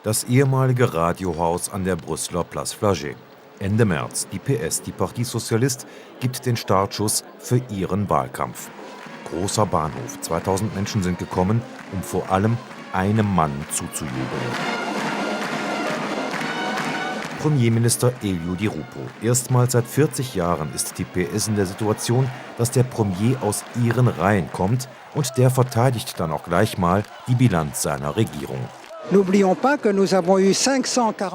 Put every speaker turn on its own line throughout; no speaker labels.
Das ehemalige Radiohaus an der Brüsseler Place Flagey. Ende März, die PS, die Parti Socialiste, gibt den Startschuss für ihren Wahlkampf. Großer Bahnhof, 2000 Menschen sind gekommen, um vor allem einem Mann zuzujubeln. Premierminister Elio Di Rupo. Erstmals seit 40 Jahren ist die PS in der Situation, dass der Premier aus ihren Reihen kommt und der verteidigt dann auch gleich mal die Bilanz seiner Regierung.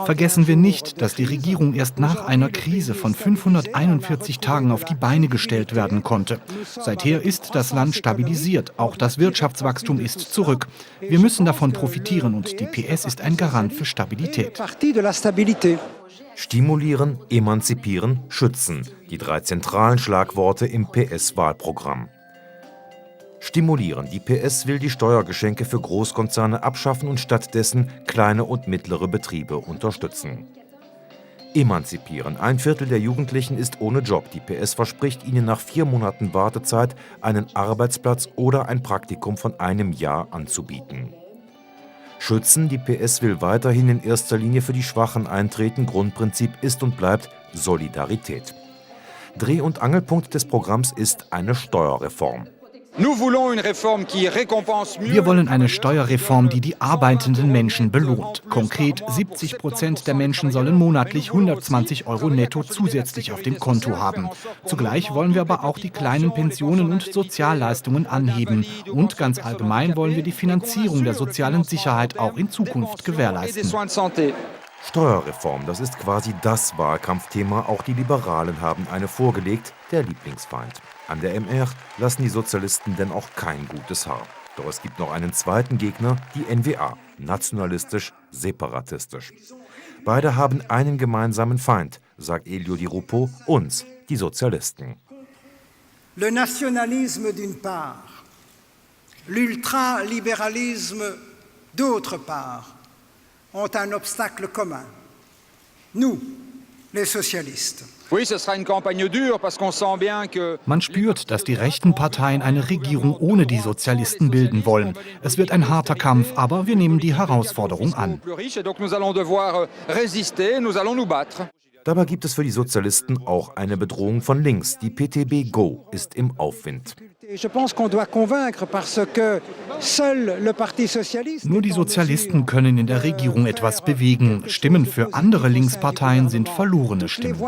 Vergessen wir nicht, dass die Regierung erst nach einer Krise von 541 Tagen auf die Beine gestellt werden konnte. Seither ist das Land stabilisiert, auch das Wirtschaftswachstum ist zurück. Wir müssen davon profitieren und die PS ist ein Garant für Stabilität.
Stimulieren, emanzipieren, schützen. Die 3 zentralen Schlagworte im PS-Wahlprogramm. Stimulieren. Die PS will die Steuergeschenke für Großkonzerne abschaffen und stattdessen kleine und mittlere Betriebe unterstützen. Emanzipieren. 1/4 der Jugendlichen ist ohne Job. Die PS verspricht ihnen nach 4 Monaten Wartezeit einen Arbeitsplatz oder ein Praktikum von einem Jahr anzubieten. Schützen. Die PS will weiterhin in erster Linie für die Schwachen eintreten. Grundprinzip ist und bleibt Solidarität. Dreh- und Angelpunkt des Programms ist eine Steuerreform.
Wir wollen eine Steuerreform, die die arbeitenden Menschen belohnt. Konkret 70% der Menschen sollen monatlich 120 € netto zusätzlich auf dem Konto haben. Zugleich wollen wir aber auch die kleinen Pensionen und Sozialleistungen anheben. Und ganz allgemein wollen wir die Finanzierung der sozialen Sicherheit auch in Zukunft gewährleisten.
Steuerreform, das ist quasi das Wahlkampfthema. Auch die Liberalen haben eine vorgelegt, der Lieblingsfeind. An der MR lassen die Sozialisten denn auch kein gutes Haar. Doch es gibt noch einen zweiten Gegner, die NVA, nationalistisch-separatistisch. Beide haben einen gemeinsamen Feind, sagt Elio Di Rupo, uns, die Sozialisten.
Le nationalisme d'une part, l'ultralibéralisme d'autre part ont un obstacle commun. Nous, les socialistes.
Man spürt, dass die rechten Parteien eine Regierung ohne die Sozialisten bilden wollen. Es wird ein harter Kampf, aber wir nehmen die Herausforderung an.
Dabei gibt es für die Sozialisten auch eine Bedrohung von links. Die PTB Go ist im Aufwind.
Nur die Sozialisten können in der Regierung etwas bewegen. Stimmen für andere Linksparteien sind verlorene Stimmen.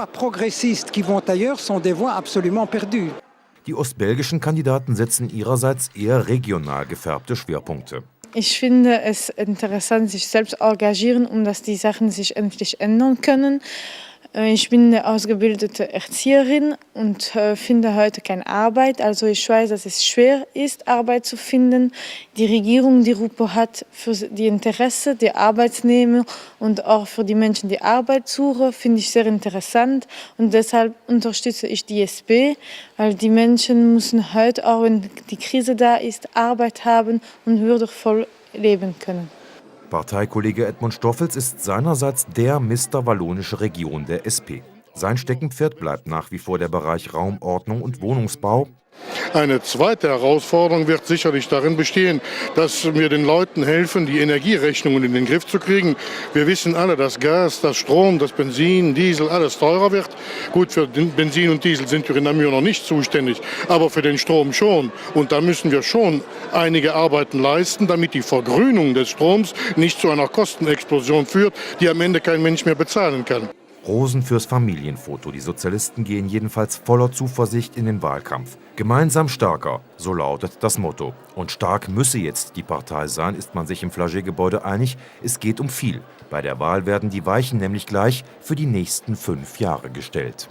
Die ostbelgischen Kandidaten setzen ihrerseits eher regional gefärbte Schwerpunkte.
Ich finde es interessant, sich selbst engagieren, dass die Sachen sich endlich ändern können. Ich bin eine ausgebildete Erzieherin und finde heute keine Arbeit. Also ich weiß, dass es schwer ist, Arbeit zu finden. Die Regierung, die Rupo hat für die Interesse der Arbeitnehmer und auch für die Menschen, die Arbeit suchen, finde ich sehr interessant. Und deshalb unterstütze ich die SP, weil die Menschen müssen heute, auch wenn die Krise da ist, Arbeit haben und würdevoll leben können.
Parteikollege Edmund Stoffels ist seinerseits der Mr. Wallonische Region der SP. Sein Steckenpferd bleibt nach wie vor der Bereich Raumordnung und Wohnungsbau.
Eine zweite Herausforderung wird sicherlich darin bestehen, dass wir den Leuten helfen, die Energierechnungen in den Griff zu kriegen. Wir wissen alle, dass Gas, das Strom, das Benzin, Diesel, alles teurer wird. Gut, für Benzin und Diesel sind wir in Namur noch nicht zuständig, aber für den Strom schon. Und da müssen wir schon einige Arbeiten leisten, damit die Vergrünung des Stroms nicht zu einer Kostenexplosion führt, die am Ende kein Mensch mehr bezahlen kann.
Rosen fürs Familienfoto. Die Sozialisten gehen jedenfalls voller Zuversicht in den Wahlkampf. Gemeinsam stärker, so lautet das Motto. Und stark müsse jetzt die Partei sein, ist man sich im Flagey-Gebäude einig. Es geht um viel. Bei der Wahl werden die Weichen nämlich gleich für die nächsten 5 Jahre gestellt.